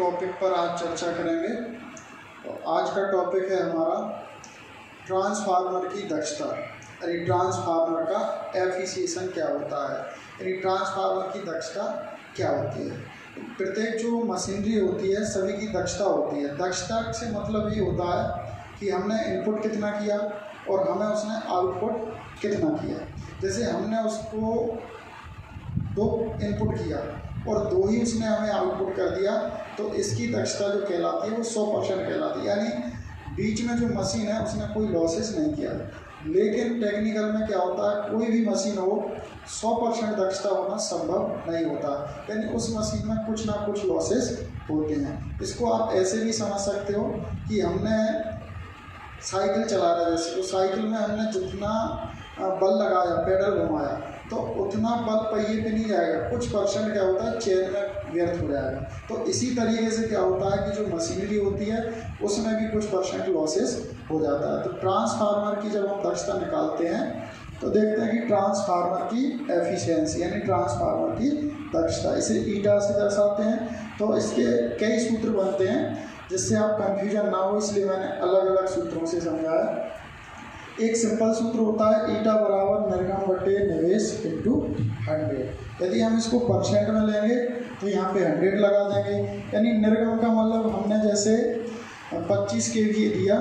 Topic पर आज चर्चा करेंगे। तो आज का टॉपिक है हमारा ट्रांसफार्मर की दक्षता, यानी ट्रांसफार्मर का एफिशिएंसी क्या होता है, यानी ट्रांसफार्मर की दक्षता क्या होती है। प्रत्येक जो मशीनरी होती है सभी की दक्षता होती है। दक्षता से मतलब ये होता है कि हमने इनपुट कितना किया और हमें उसने आउटपुट कितना किया। जैसे हमने उसको 2 इनपुट किया और 2 ही उसने हमें आउटपुट कर दिया, तो इसकी दक्षता जो कहलाती है वो 100% कहलाती है। यानी बीच में जो मशीन है उसने कोई लॉसेस नहीं किया। लेकिन टेक्निकल में क्या होता है, कोई भी मशीन हो 100% दक्षता होना संभव नहीं होता, यानी उस मशीन में कुछ ना कुछ लॉसेस होते हैं। इसको आप ऐसे भी समझ सकते हो कि हमने साइकिल चला रहा है, जैसे तो साइकिल में हमने जितना बल लगाया, पेडल घुमाया, तो उतना बल पहिए पे नहीं जाएगा, कुछ परसेंट क्या होता है चेन में व्यर्थ हो जाएगा। तो इसी तरीके से क्या होता है कि जो मशीनरी होती है उसमें भी कुछ परसेंट लॉसेस हो जाता है। तो ट्रांसफार्मर की जब हम दक्षता निकालते हैं तो देखते हैं कि ट्रांसफार्मर की एफिशिएंसी यानी ट्रांसफार्मर की दक्षता, इसे ईटा से दर्शाते हैं। तो इसके कई सूत्र बनते हैं जिससे आप कंफ्यूजन ना हो, इसलिए मैंने अलग अलग सूत्रों से समझाया। एक सिंपल सूत्र होता है ईटा बराबर निर्गम बटे निवेश इंटू 100। यदि हम इसको परसेंट में लेंगे तो यहाँ पे 100 लगा देंगे, यानी निर्गम का मतलब हमने जैसे 25 kVA दिया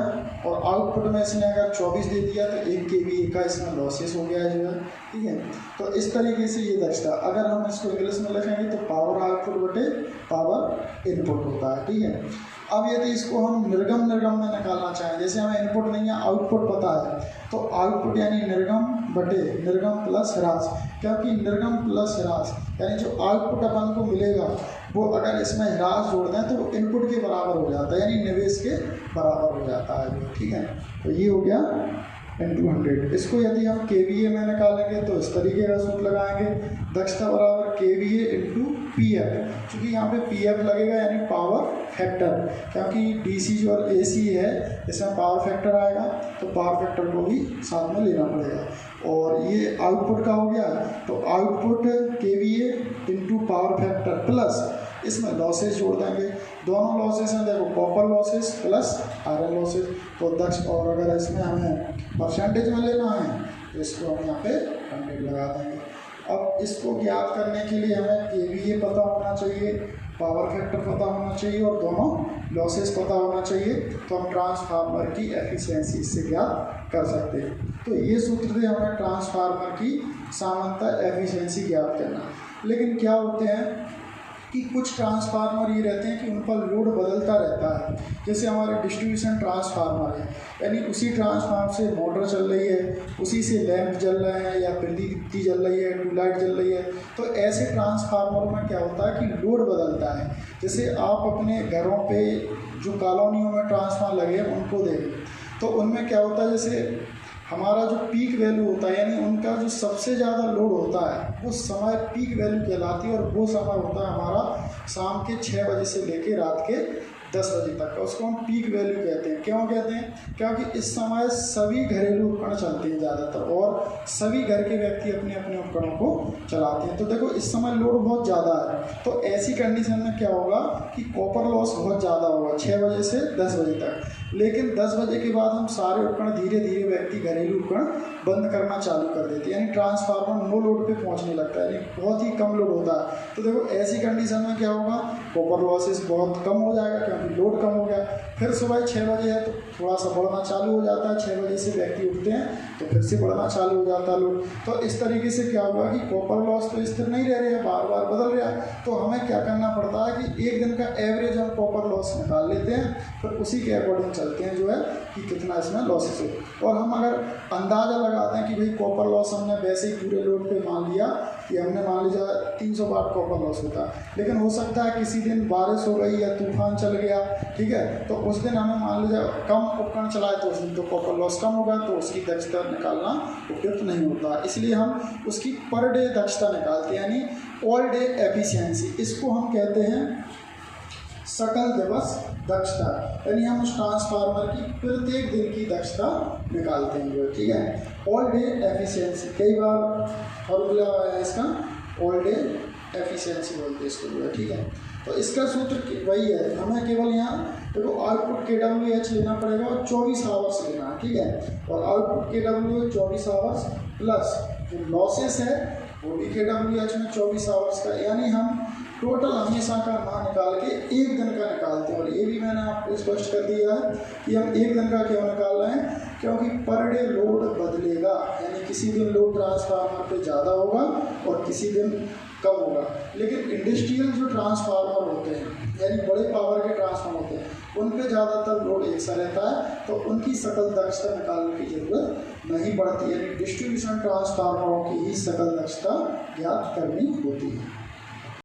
और आउटपुट में इसने अगर 24 दे दिया तो 1 kVA का इसमें लॉसेस हो गया जो है, ठीक है। तो इस तरीके से ये दक्षता, अगर हम इसको इंग्लिश में लिखेंगे तो पावर आउटपुट बटे पावर इनपुट होता है, ठीक है। अब यदि इसको हम निर्गम में निकालना चाहें, जैसे हमें इनपुट नहीं है आउटपुट पता है, तो आउटपुट यानी निर्गम बटे निर्गम प्लस ह्रास, क्योंकि निर्गम प्लस ह्रास यानी जो आउटपुट अपन को मिलेगा वो अगर इसमें ह्रास जोड़ दें तो इनपुट के बराबर हो जाता है, यानी निवेश के बराबर हो जाता है, ठीक है। तो ये हो गया इंटू 100। इसको यदि हम KVA में निकालेंगे तो इस तरीके का सूत्र लगाएंगे, दक्षता बराबर KVA इंटू PF, क्योंकि यहाँ पे PF लगेगा यानी पावर फैक्टर, क्योंकि DC जो और AC है इसमें पावर फैक्टर आएगा, तो पावर फैक्टर को भी साथ में लेना पड़ेगा। और ये आउटपुट का हो गया, तो output KVA into power factor plus इसमें लॉसेस जोड़ देंगे। दोनों लॉसेस हैं, देखो copper losses plus iron losses, तो दक्ष, और अगर इसमें हमें परसेंटेज में लेना है तो इसको हम यहाँ पे 100 लगा देंगे। अब इसको ज्ञात करने के लिए हमें KVA पता होना चाहिए, पावर फैक्टर पता होना चाहिए और दोनों लॉसेस पता होना चाहिए, तो हम ट्रांसफार्मर की एफिशिएंसी इससे ज्ञात कर सकते हैं। तो ये सूत्र थे हमें ट्रांसफार्मर की सामान्यतः एफिशिएंसी ज्ञात करना। लेकिन क्या होते हैं कि कुछ ट्रांसफार्मर ये रहते हैं कि उन पर लोड बदलता रहता है, जैसे हमारे डिस्ट्रीब्यूशन ट्रांसफार्मर है, यानी उसी ट्रांसफार्मर से मोटर चल रही है, उसी से लैंप जल रहे हैं या बिजली जल रही है, ट्यूबलाइट जल रही है। तो ऐसे ट्रांसफार्मर में क्या होता है कि लोड बदलता है। जैसे आप अपने घरों पे जो कॉलोनियों में ट्रांसफार्मर लगे हैं उनको देखें, तो उनमें क्या होता है, जैसे हमारा जो पीक वैल्यू होता है, यानी उनका जो सबसे ज़्यादा लोड होता है वो समय पीक वैल्यू कहलाती है, और वो समय होता है हमारा शाम के 6 बजे से लेकर रात के 10 बजे तक, उसको हम पीक वैल्यू कहते हैं। क्यों कहते हैं? क्योंकि इस समय सभी घरेलू उपकरण चलते हैं ज़्यादातर, और सभी घर के व्यक्ति अपने अपने उपकरणों को चलाते हैं। तो देखो इस समय लोड बहुत ज़्यादा है, तो ऐसी कंडीशन में क्या होगा कि कॉपर लॉस बहुत ज़्यादा होगा 6 बजे से 10 बजे तक। लेकिन 10 बजे के बाद हम सारे उपकरण धीरे धीरे व्यक्ति घरेलू उपकरण बंद करना चालू कर देते हैं, यानी ट्रांसफार्मर नो लोड पे पहुंचने लगता है, यानी बहुत ही कम लोड होता है। तो देखो ऐसी कंडीशन में क्या होगा, कॉपर लॉसेस बहुत कम हो जाएगा क्योंकि लोड कम हो गया। फिर सुबह 6 बजे है तो थोड़ा सा बढ़ना चालू हो जाता है, 6 बजे से व्यक्ति उठते हैं तो फिर से बढ़ना चालू हो जाता है लोड। तो इस तरीके से क्या हुआ कि कॉपर लॉस तो स्थिर नहीं रह रही है, बार बार बदल रहा है। तो हमें क्या करना पड़ता है कि एक दिन का एवरेज हम कॉपर लॉस निकाल लेते हैं, फिर उसी के अकॉर्डिंग चलते हैं जो है कि कितना इसमें लॉसेस हो। और हम अगर अंदाज़ा लगाते हैं कि भाई कॉपर लॉस हमने वैसे ही पूरे लोड पे मान लिया कि हमने मान लीजिए 300 वाट कॉपर लॉस होता है, लेकिन हो सकता है किसी दिन बारिश हो गई या तूफान चल गया, ठीक है, तो उस दिन हमें मान लीजिए कम उपकरण चलाए तो उस दिन तो कॉपर लॉस कम होगा, तो उसकी दक्षता निकालना उपयुक्त नहीं होता। इसलिए हम उसकी पर डे दक्षता निकालते हैं, यानी ऑल डे एफिशिएंसी। इसको हम कहते हैं सकल दिवस दक्षता, यानी हम उस ट्रांसफार्मर की प्रत्येक दिन की दक्षता निकालते हैं जो, ठीक है। ऑल डे एफिशिएंसी, कई बार फॉर्मूला है इसका, ऑल डे एफिशिएंसी बोलते हैं इसको जो है, ठीक है। तो इसका सूत्र वही है, हमें केवल यहाँ देखो आउटपुट KWH लेना पड़ेगा और 24 आवर्स लेना है, ठीक है। और आउटपुट KWH 24 आवर्स प्लस जो लॉसेस है वो भी KWH में 24 आवर्स का, यानी हम टोटल हमेशा का ना निकाल के एक दिन का निकालते हैं। और ये भी मैंने आपको स्पष्ट कर दिया है कि हम एक दिन का क्यों निकाल रहे हैं, क्योंकि पर डे लोड बदलेगा, यानी किसी दिन लोड ट्रांसफार्मर पे ज़्यादा होगा और किसी दिन कम होगा। लेकिन इंडस्ट्रियल जो ट्रांसफार्मर होते हैं, यानी बड़े पावर के ट्रांसफार्मर होते हैं, उन पे ज़्यादातर लोड एक सा रहता है, तो उनकी सकल दक्षता निकालने की ज़रूरत नहीं पड़ती, यानी डिस्ट्रीब्यूशन ट्रांसफार्मरों की ही सकल दक्षता ज्ञात करनी होती है।